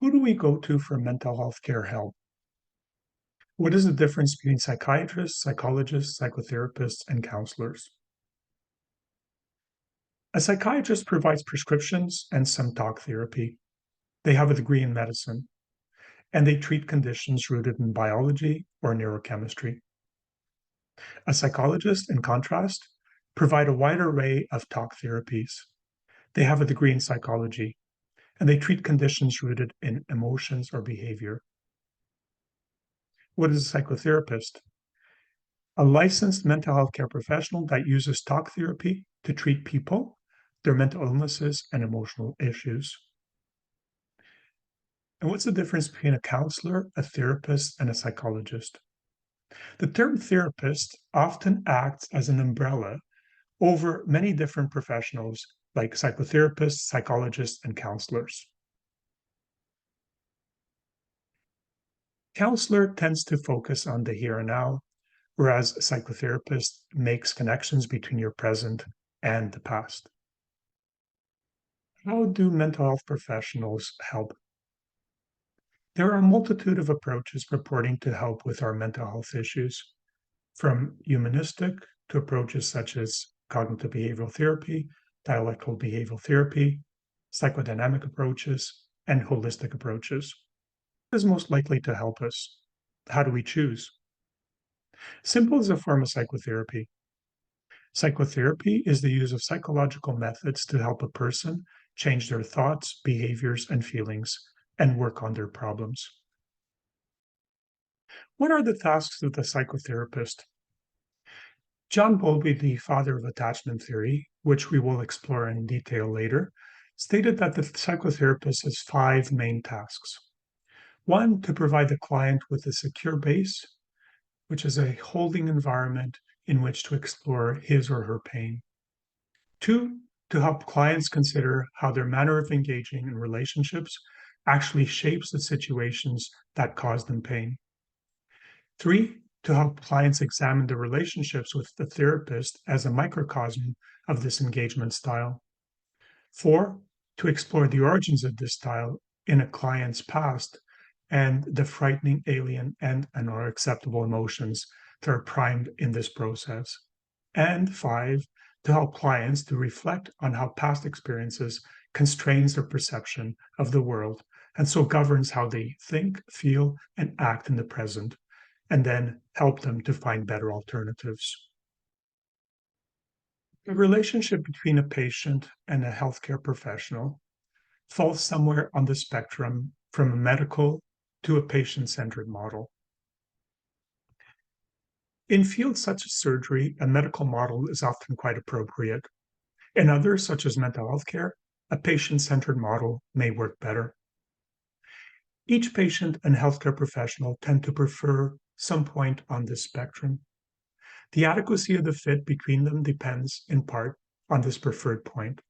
Speaker 1: Who do we go to for mental health care help? What is the difference between psychiatrists, psychologists, psychotherapists, and counselors? A psychiatrist provides prescriptions and some talk therapy. They have a degree in medicine, and they treat conditions rooted in biology or neurochemistry. A psychologist, in contrast, provide a wide array of talk therapies. They have a degree in psychology, and they treat conditions rooted in emotions or behavior. What is a psychotherapist? A licensed mental health care professional that uses talk therapy to treat people, their mental illnesses, and emotional issues. And what's the difference between a counselor, a therapist, and a psychologist? The term therapist often acts as an umbrella over many different professionals like psychotherapists, psychologists, and counselors. Counselor tends to focus on the here and now, whereas a psychotherapist makes connections between your present and the past. How do mental health professionals help? There are a multitude of approaches purporting to help with our mental health issues, from humanistic to approaches such as cognitive behavioral therapy, dialectical behavioral therapy, psychodynamic approaches, and holistic approaches. What is most likely to help us? How do we choose? Simple is a form of psychotherapy. Psychotherapy is the use of psychological methods to help a person change their thoughts, behaviors, and feelings and work on their problems. What are the tasks of the psychotherapist? John Bowlby, the father of attachment theory, which we will explore in detail later, stated that the psychotherapist has 5 main tasks. 1, to provide the client with a secure base, which is a holding environment in which to explore his or her pain. 2, to help clients consider how their manner of engaging in relationships actually shapes the situations that cause them pain. 3, to help clients examine their relationships with the therapist as a microcosm of this engagement style. 4, to explore the origins of this style in a client's past and the frightening, alien, and unacceptable emotions that are primed in this process. And 5, to help clients to reflect on how past experiences constrains their perception of the world and so governs how they think, feel, and act in the present, and then help them to find better alternatives. The relationship between a patient and a healthcare professional falls somewhere on the spectrum from a medical to a patient-centered model. In fields such as surgery, a medical model is often quite appropriate. In others, such as mental health care, a patient-centered model may work better. Each patient and healthcare professional tend to prefer some point on this spectrum. The adequacy of the fit between them depends, in part, on this preferred point.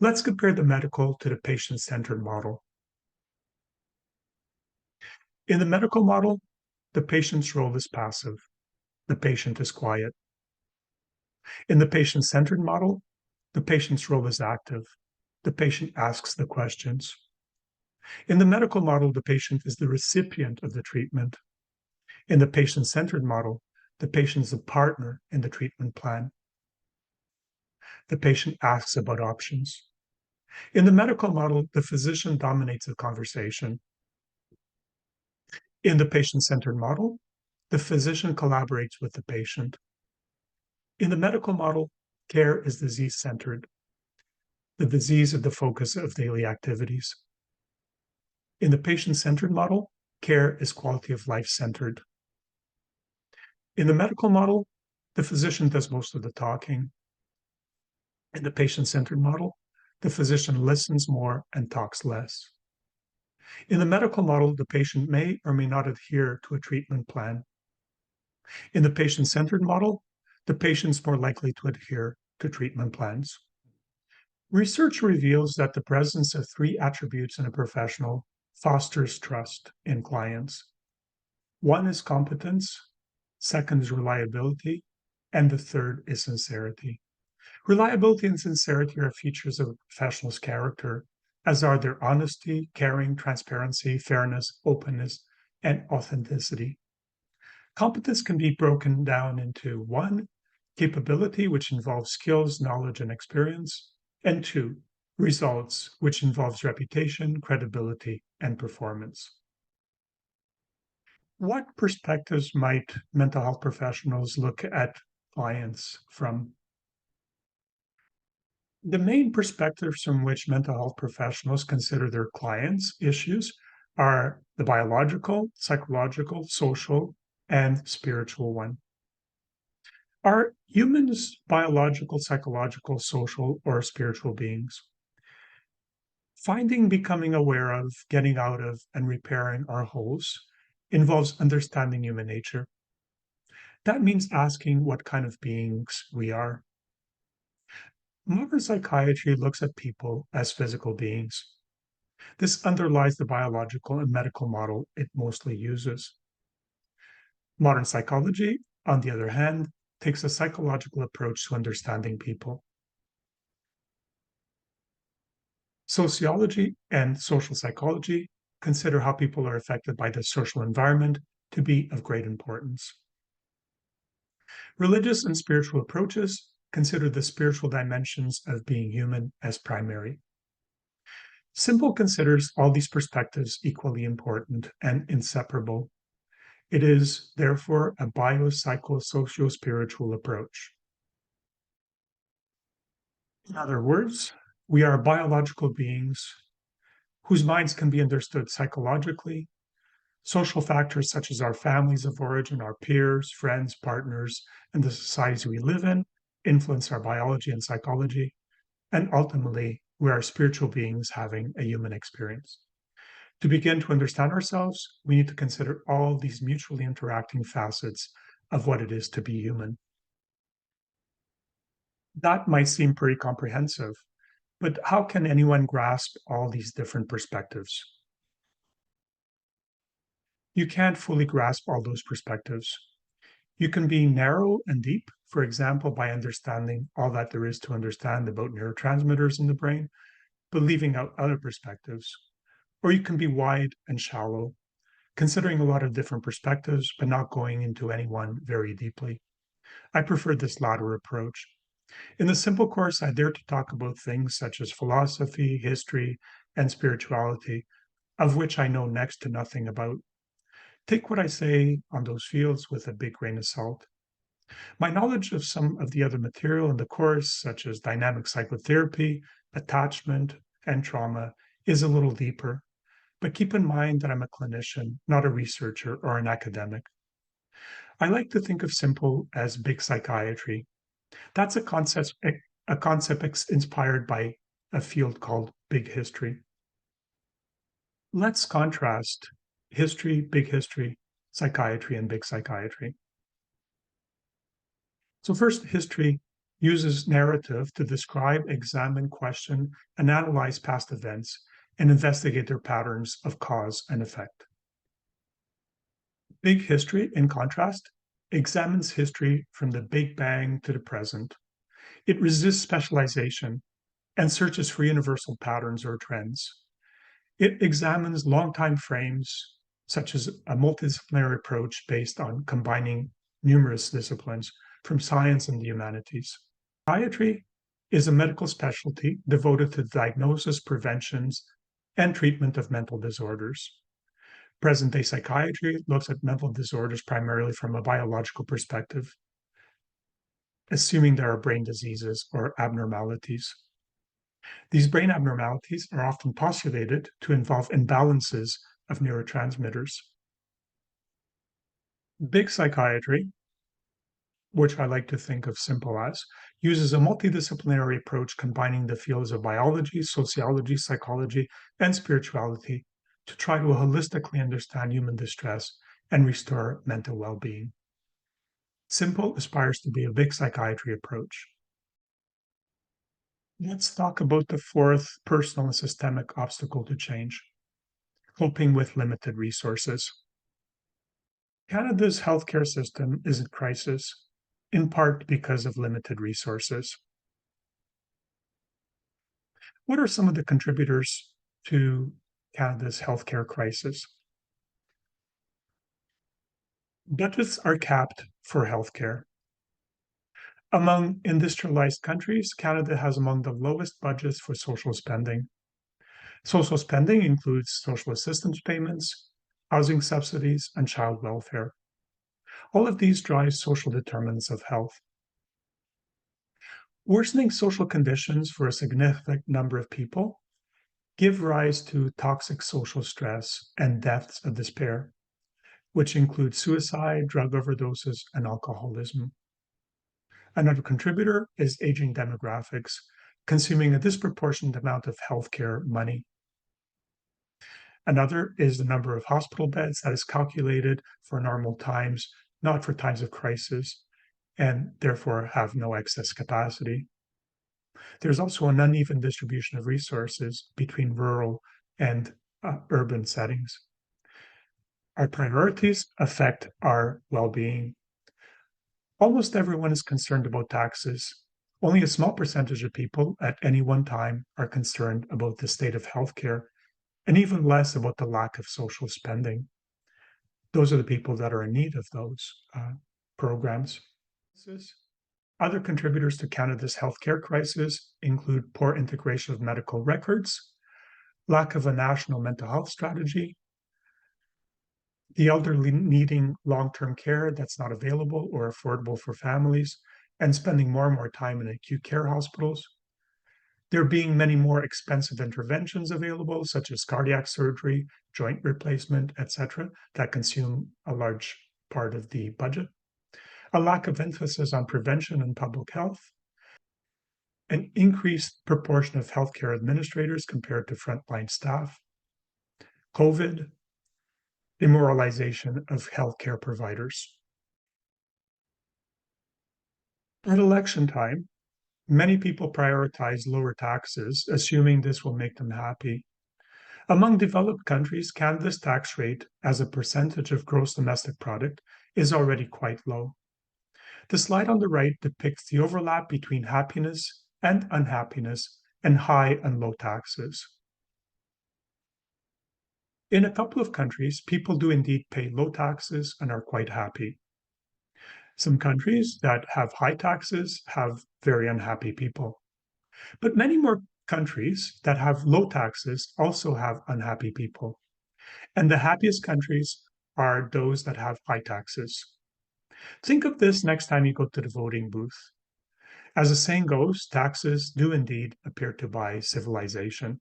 Speaker 1: Let's compare the medical to the patient-centered model. In the medical model, the patient's role is passive. The patient is quiet. In the patient-centered model, the patient's role is active. The patient asks the questions. In the medical model, the patient is the recipient of the treatment. In the patient-centered model, the patient is a partner in the treatment plan. The patient asks about options. In the medical model, the physician dominates the conversation. In the patient-centered model, the physician collaborates with the patient. In the medical model, care is disease-centered. The disease is the focus of daily activities. In the patient-centered model, care is quality of life-centered. In the medical model, the physician does most of the talking. In the patient-centered model, the physician listens more and talks less. In the medical model, the patient may or may not adhere to a treatment plan. In the patient-centered model, the patient's more likely to adhere to treatment plans. Research reveals that the presence of 3 attributes in a professional fosters trust in clients. 1 is competence, second is reliability, and the third is sincerity. Reliability and sincerity are features of a professional's character, as are their honesty, caring, transparency, fairness, openness, and authenticity. Competence can be broken down into one, capability, which involves skills, knowledge, and experience, and two, results, which involves reputation, credibility, and performance. What perspectives might mental health professionals look at clients from? The main perspectives from which mental health professionals consider their clients' issues are the biological, psychological, social, and spiritual one. Are humans biological, psychological, social, or spiritual beings? Finding, becoming aware of, getting out of, and repairing our holes involves understanding human nature. That means asking what kind of beings we are. Modern psychiatry looks at people as physical beings. This underlies the biological and medical model it mostly uses. Modern psychology, on the other hand, takes a psychological approach to understanding people. Sociology and social psychology consider how people are affected by the social environment to be of great importance. Religious and spiritual approaches consider the spiritual dimensions of being human as primary. Simple considers all these perspectives equally important and inseparable. It is, therefore, a biopsychosocial-spiritual approach. In other words, we are biological beings whose minds can be understood psychologically. Social factors such as our families of origin, our peers, friends, partners, and the societies we live in influence our biology and psychology. And ultimately, we are spiritual beings having a human experience. To begin to understand ourselves, we need to consider all these mutually interacting facets of what it is to be human. That might seem pretty comprehensive, but how can anyone grasp all these different perspectives? You can't fully grasp all those perspectives. You can be narrow and deep, for example, by understanding all that there is to understand about neurotransmitters in the brain, but leaving out other perspectives. Or you can be wide and shallow, considering a lot of different perspectives, but not going into any one very deeply. I prefer this latter approach. In the simple course, I dare to talk about things such as philosophy, history, and spirituality, of which I know next to nothing about. Take what I say on those fields with a big grain of salt. My knowledge of some of the other material in the course, such as dynamic psychotherapy, attachment, and trauma, is a little deeper. But keep in mind that I'm a clinician, not a researcher or an academic. I like to think of simple as big psychiatry. That's a concept inspired by a field called big history. Let's contrast big history, psychiatry, and big psychiatry. So first, history uses narrative to describe, examine, question, and analyze past events and investigate their patterns of cause and effect. Big history, in contrast, examines history from the Big Bang to the present. It resists specialization and searches for universal patterns or trends. It examines long time frames, such as a multidisciplinary approach based on combining numerous disciplines from science and the humanities. Psychiatry is a medical specialty devoted to the diagnosis, preventions, and treatment of mental disorders. Present-day psychiatry looks at mental disorders primarily from a biological perspective, assuming there are brain diseases or abnormalities. These brain abnormalities are often postulated to involve imbalances of neurotransmitters. Big psychiatry, which I like to think of simple as, uses a multidisciplinary approach combining the fields of biology, sociology, psychology, and spirituality to try to holistically understand human distress and restore mental well-being. Simple aspires to be a big psychiatry approach. Let's talk about the fourth personal and systemic obstacle to change, coping with limited resources. Canada's healthcare system is in crisis, in part because of limited resources. What are some of the contributors to Canada's healthcare crisis? Budgets are capped for healthcare. Among industrialized countries, Canada has among the lowest budgets for social spending. Social spending includes social assistance payments, housing subsidies, and child welfare. All of these drive social determinants of health. Worsening social conditions for a significant number of people give rise to toxic social stress and deaths of despair, which include suicide, drug overdoses, and alcoholism. Another contributor is aging demographics, consuming a disproportionate amount of healthcare money. Another is the number of hospital beds that is calculated for normal times, not for times of crisis, and therefore have no excess capacity. There's also an uneven distribution of resources between rural and urban settings. Our priorities affect our well-being. Almost everyone is concerned about taxes. Only a small percentage of people at any one time are concerned about the state of healthcare, and even less about the lack of social spending. Those are the people that are in need of those programs. Other contributors to Canada's healthcare crisis include poor integration of medical records, lack of a national mental health strategy, the elderly needing long-term care that's not available or affordable for families, and spending more and more time in acute care hospitals. There being many more expensive interventions available, such as cardiac surgery, joint replacement, etc., that consume a large part of the budget. A lack of emphasis on prevention and public health, an increased proportion of healthcare administrators compared to frontline staff, COVID, demoralization of healthcare providers. At election time, many people prioritize lower taxes, assuming this will make them happy. Among developed countries, Canada's tax rate as a percentage of gross domestic product is already quite low. The slide on the right depicts the overlap between happiness and unhappiness and high and low taxes. In a couple of countries, people do indeed pay low taxes and are quite happy. Some countries that have high taxes have very unhappy people. But many more countries that have low taxes also have unhappy people. And the happiest countries are those that have high taxes. Think of this next time you go to the voting booth. As the saying goes, taxes do indeed appear to buy civilization.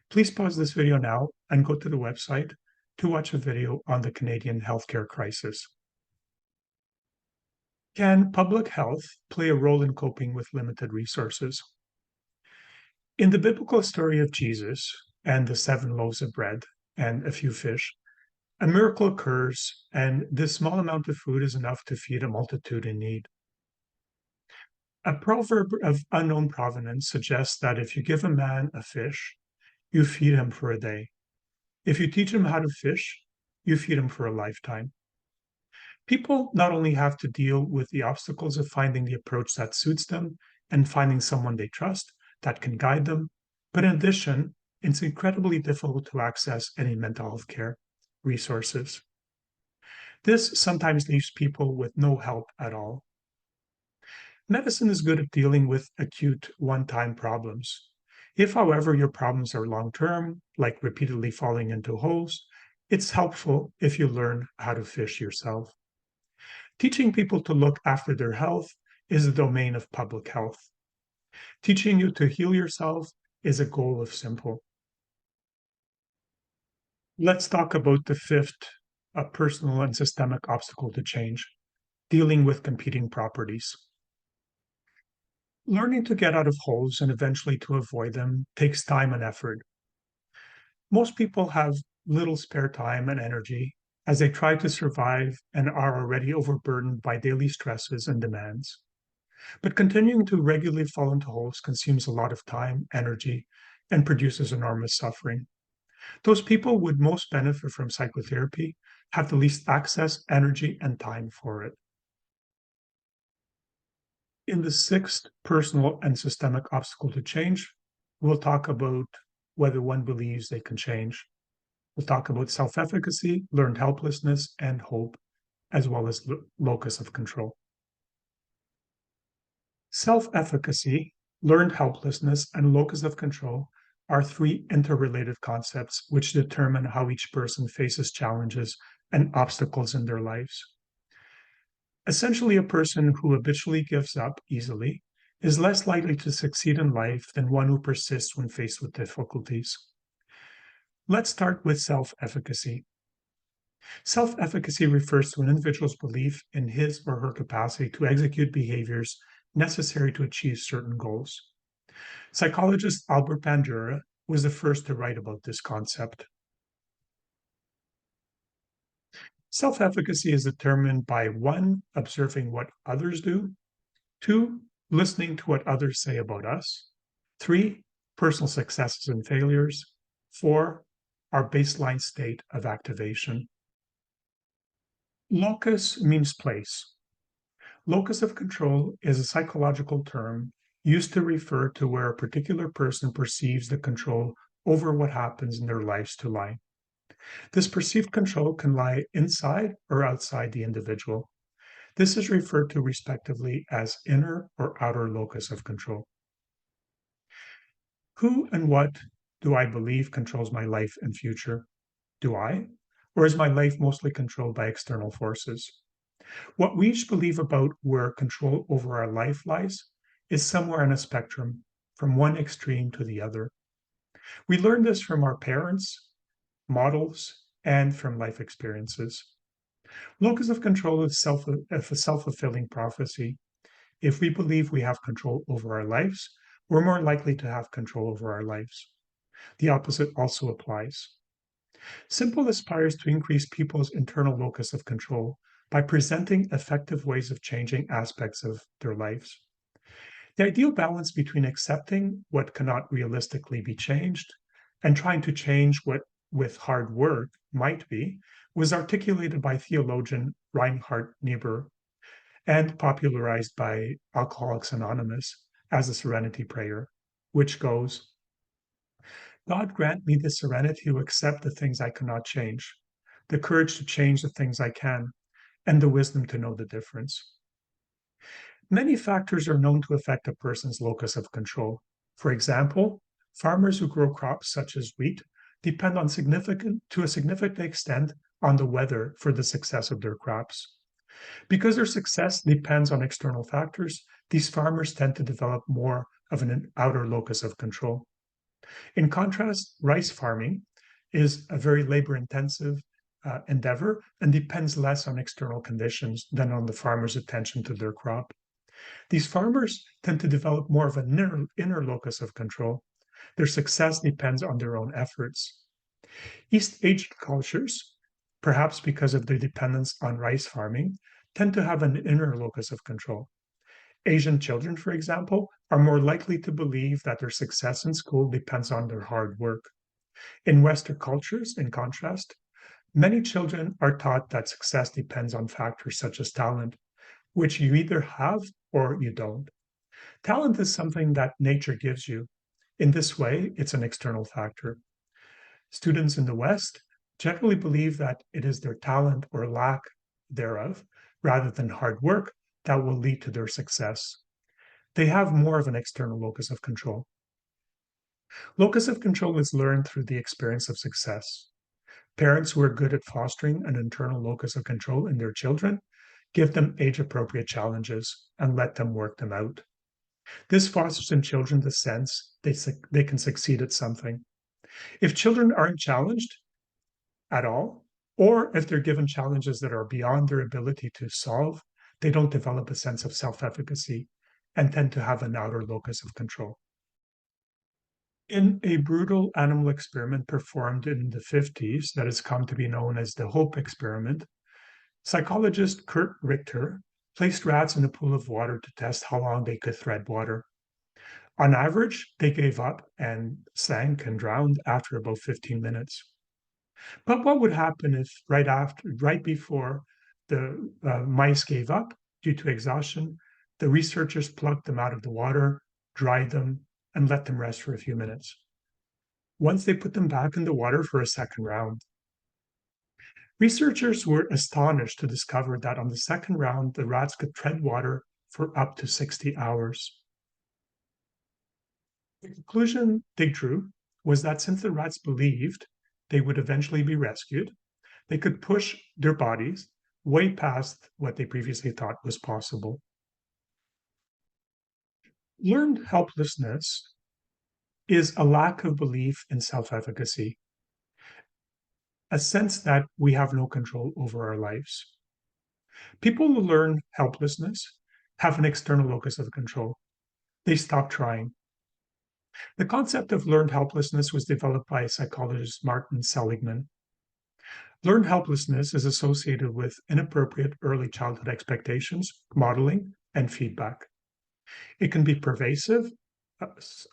Speaker 1: Please pause this video now and go to the website to watch a video on the Canadian healthcare crisis. Can public health play a role in coping with limited resources? In the biblical story of Jesus and the 7 loaves of bread and a few fish, a miracle occurs, and this small amount of food is enough to feed a multitude in need. A proverb of unknown provenance suggests that if you give a man a fish, you feed him for a day. If you teach him how to fish, you feed him for a lifetime. People not only have to deal with the obstacles of finding the approach that suits them and finding someone they trust that can guide them, but in addition, it's incredibly difficult to access any mental health care resources. This sometimes leaves people with no help at all. Medicine is good at dealing with acute one-time problems. If, however, your problems are long-term, like repeatedly falling into holes, it's helpful if you learn how to fish yourself. Teaching people to look after their health is the domain of public health. Teaching you to heal yourself is a goal of simple. Let's talk about the fifth, a personal and systemic obstacle to change, dealing with competing properties. Learning to get out of holes and eventually to avoid them takes time and effort. Most people have little spare time and energy as they try to survive and are already overburdened by daily stresses and demands. But continuing to regularly fall into holes consumes a lot of time, energy, and produces enormous suffering. Those people would most benefit from psychotherapy have the least access, energy, and time for it. In the sixth personal and systemic obstacle to change, we'll talk about whether one believes they can change. We'll talk about self efficacy, learned helplessness, and hope, as well as locus of control. Self efficacy, learned helplessness, and locus of control are three interrelated concepts which determine how each person faces challenges and obstacles in their lives. Essentially, a person who habitually gives up easily is less likely to succeed in life than one who persists when faced with difficulties. Let's start with self efficacy. Self efficacy refers to an individual's belief in his or her capacity to execute behaviors necessary to achieve certain goals. Psychologist Albert Bandura was the first to write about this concept. Self efficacy is determined by one, observing what others do, two, listening to what others say about us, three, personal successes and failures, four, our baseline state of activation. Locus means place. Locus of control is a psychological term used to refer to where a particular person perceives the control over what happens in their lives to lie. This perceived control can lie inside or outside the individual. This is referred to respectively as inner or outer locus of control. Who and what do I believe controls my life and future? Do I? Or is my life mostly controlled by external forces? What we each believe about where control over our life lies is somewhere on a spectrum, from one extreme to the other. We learn this from our parents, models, and from life experiences. Locus of control is a self-fulfilling prophecy. If we believe we have control over our lives, we're more likely to have control over our lives. The opposite also applies. Simple aspires to increase people's internal locus of control by presenting effective ways of changing aspects of their lives. The ideal balance between accepting what cannot realistically be changed and trying to change what, with hard work, might be, was articulated by theologian Reinhard Niebuhr and popularized by Alcoholics Anonymous as the Serenity Prayer, which goes, God grant me the serenity to accept the things I cannot change, the courage to change the things I can, and the wisdom to know the difference. Many factors are known to affect a person's locus of control. For example, farmers who grow crops such as wheat depend to a significant extent on the weather for the success of their crops. Because their success depends on external factors, these farmers tend to develop more of an outer locus of control. In contrast, rice farming is a very labor-intensive endeavor and depends less on external conditions than on the farmer's attention to their crop. These farmers tend to develop more of an inner locus of control. Their success depends on their own efforts. East Asian cultures, perhaps because of their dependence on rice farming, tend to have an inner locus of control. Asian children, for example, are more likely to believe that their success in school depends on their hard work. In Western cultures, in contrast, many children are taught that success depends on factors such as talent, which you either have or you don't. Talent is something that nature gives you. In this way, it's an external factor. Students in the West generally believe that it is their talent or lack thereof, rather than hard work, that will lead to their success. They have more of an external locus of control. Locus of control is learned through the experience of success. Parents who are good at fostering an internal locus of control in their children give them age-appropriate challenges and let them work them out. This fosters in children the sense they can succeed at something. If children aren't challenged at all, or if they're given challenges that are beyond their ability to solve, they don't develop a sense of self-efficacy and tend to have an outer locus of control. In a brutal animal experiment performed in the 50s that has come to be known as the Hope experiment, psychologist Kurt Richter placed rats in a pool of water to test how long they could tread water. On average, they gave up and sank and drowned after about 15 minutes. But what would happen if right before the mice gave up due to exhaustion, the researchers plucked them out of the water, dried them, and let them rest for a few minutes? Once they put them back in the water for a second round, researchers were astonished to discover that on the second round, the rats could tread water for up to 60 hours. The conclusion they drew was that since the rats believed they would eventually be rescued, they could push their bodies way past what they previously thought was possible. Learned helplessness is a lack of belief in self efficacy, a sense that we have no control over our lives. People who learn helplessness have an external locus of control. They stop trying. The concept of learned helplessness was developed by psychologist Martin Seligman. Learned helplessness is associated with inappropriate early childhood expectations, modeling, and feedback. It can be pervasive,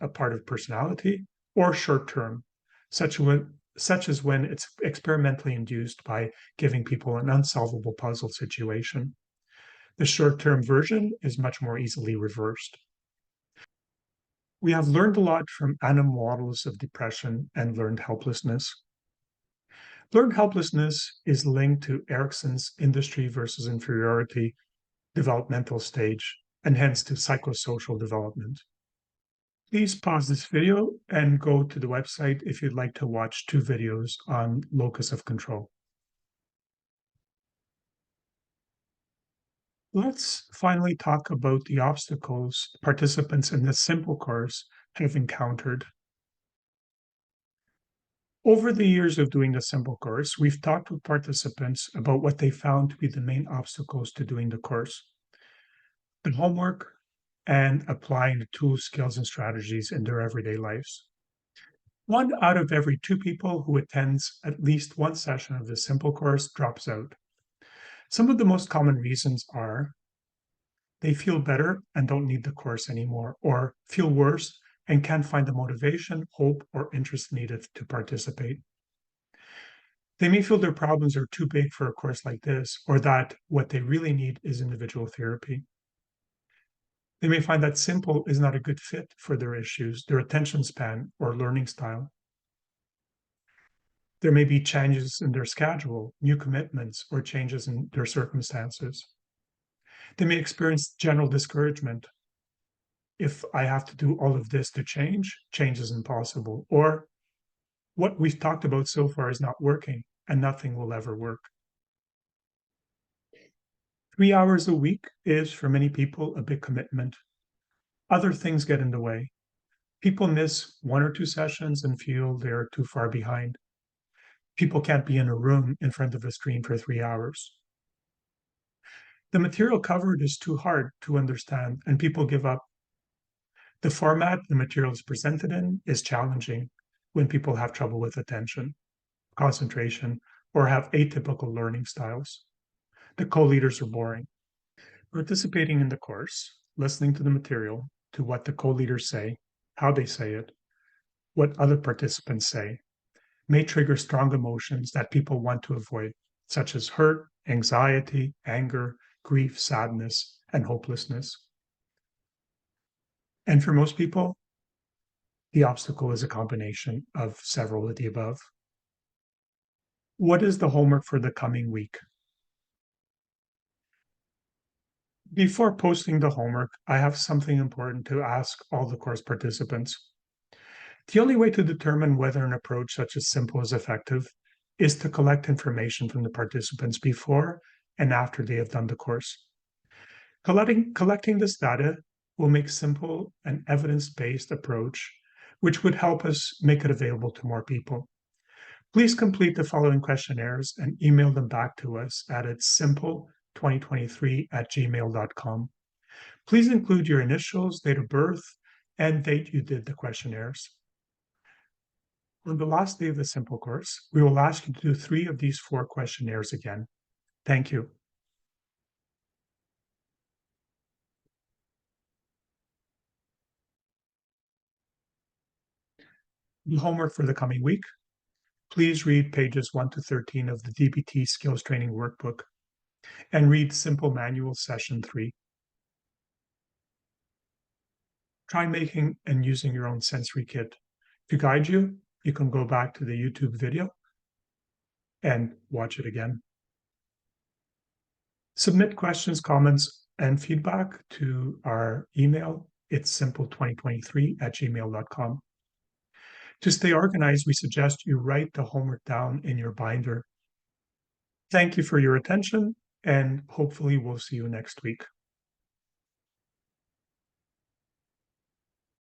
Speaker 1: a part of personality, or short term, such as when it's experimentally induced by giving people an unsolvable puzzle situation. The short term version is much more easily reversed. We have learned a lot from animal models of depression and learned helplessness. Learned helplessness is linked to Erikson's industry versus inferiority developmental stage, and hence to psychosocial development. Please pause this video and go to the website if you'd like to watch 2 videos on locus of control. Let's finally talk about the obstacles participants in this simple course have encountered. Over the years of doing the simple course, we've talked with participants about what they found to be the main obstacles to doing the course: the homework and applying the tools, skills, and strategies in their everyday lives. 1 out of every 2 people who attends at least one session of this simple course drops out. Some of the most common reasons are they feel better and don't need the course anymore, or feel worse and can't find the motivation, hope, or interest needed to participate. They may feel their problems are too big for a course like this, or that what they really need is individual therapy. They may find that simple is not a good fit for their issues, their attention span, or learning style. There may be changes in their schedule, new commitments, or changes in their circumstances. They may experience general discouragement. If I have to do all of this to change is impossible. Or what we've talked about so far is not working and nothing will ever work. 3 hours a week is, for many people, a big commitment. Other things get in the way. People miss 1 or 2 sessions and feel they're too far behind. People can't be in a room in front of a screen for 3 hours. The material covered is too hard to understand, and people give up. The format the material is presented in is challenging when people have trouble with attention, concentration, or have atypical learning styles. The co-leaders are boring. Participating in the course, listening to the material, to what the co-leaders say, how they say it, what other participants say, may trigger strong emotions that people want to avoid, such as hurt, anxiety, anger, grief, sadness, and hopelessness. And for most people, the obstacle is a combination of several of the above. What is the homework for the coming week? Before posting the homework, I have something important to ask all the course participants. The only way to determine whether an approach such as simple is effective is to collect information from the participants before and after they have done the course. Collecting this data will make simple an evidence-based approach, which would help us make it available to more people. Please complete the following questionnaires and email them back to us at simple2023@gmail.com. Please include your initials, date of birth, and date you did the questionnaires. On the last day of the simple course, we will ask you to do 3 of these 4 questionnaires again. Thank you. The homework for the coming week: Please read pages 1 to 13 of the DBT Skills Training Workbook and read Simple Manual Session 3. Try making and using your own sensory kit. To guide you, you can go back to the YouTube video and watch it again. Submit questions, comments, and feedback to our email. It's simple2023@gmail.com. To stay organized, we suggest you write the homework down in your binder. Thank you for your attention, and hopefully we'll see you next week.